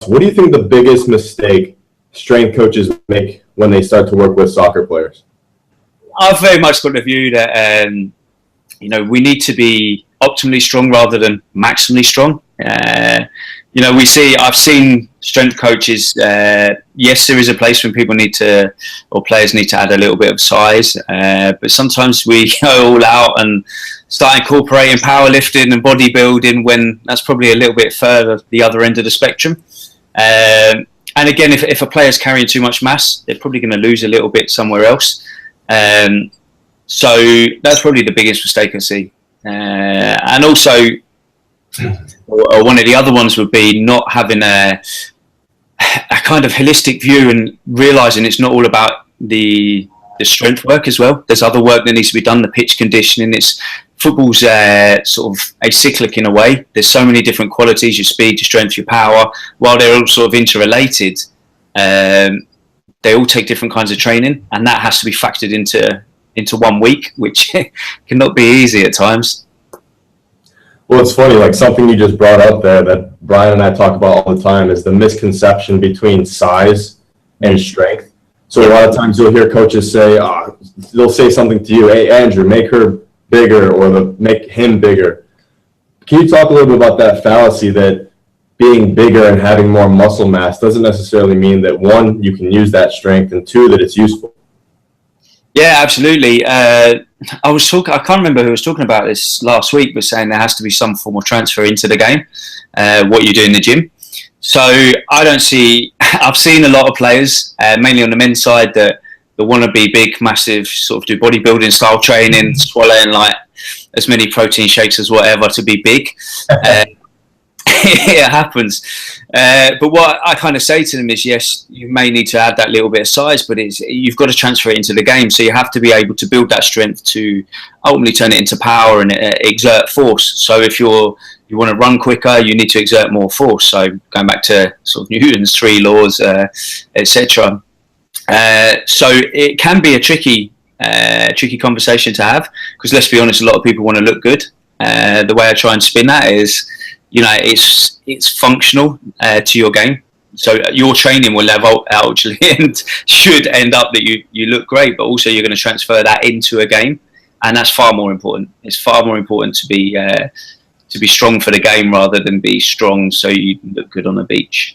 What do you think the biggest mistake strength coaches make when they start to work with soccer players? I've very much got the view that we need to be optimally strong rather than maximally strong. I've seen strength coaches. Yes, there is a place when people need to, or players need to add a little bit of size. But sometimes we go all out and start incorporating powerlifting and bodybuilding when that's probably a little bit further the other end of the spectrum. And again, if a player's carrying too much mass, they're probably going to lose a little bit somewhere else. So that's probably the biggest mistake I see. And also, or one of the other ones would be not having a kind of holistic view and realising it's not all about the strength work as well. There's other work that needs to be done, the pitch conditioning. Football's sort of acyclic in a way. There's so many different qualities, your speed, your strength, your power. While they're all sort of interrelated, they all take different kinds of training, and that has to be factored into 1 week, which cannot be easy at times. Well, it's funny, like something you just brought up there that Brian and I talk about all the time is the misconception between size and strength. So a lot of times you'll hear coaches say, they'll say something to you, hey, Andrew, make her bigger, or make him bigger. Can you talk a little bit about that fallacy that being bigger and having more muscle mass doesn't necessarily mean that, one, you can use that strength, and two, that it's useful? Yeah, absolutely. I can't remember who was talking about this last week, but saying there has to be some form of transfer into the game, what you do in the gym. So I've seen a lot of players, mainly on the men's side, that want to be big, massive, sort of do bodybuilding style training, swallowing like as many protein shakes as whatever to be big. It happens. But what I kind of say to them is, yes, you may need to add that little bit of size, but you've got to transfer it into the game. So you have to be able to build that strength to ultimately turn it into power and exert force. So if you want to run quicker, you need to exert more force. So going back to sort of Newton's 3 laws, etc. So it can be a tricky conversation to have, because let's be honest, a lot of people want to look good. The way I try and spin that is, it's functional to your game. So your training will level out and should end up that you look great, but also you're going to transfer that into a game, and that's far more important. It's far more important to be strong for the game rather than be strong so you look good on the beach.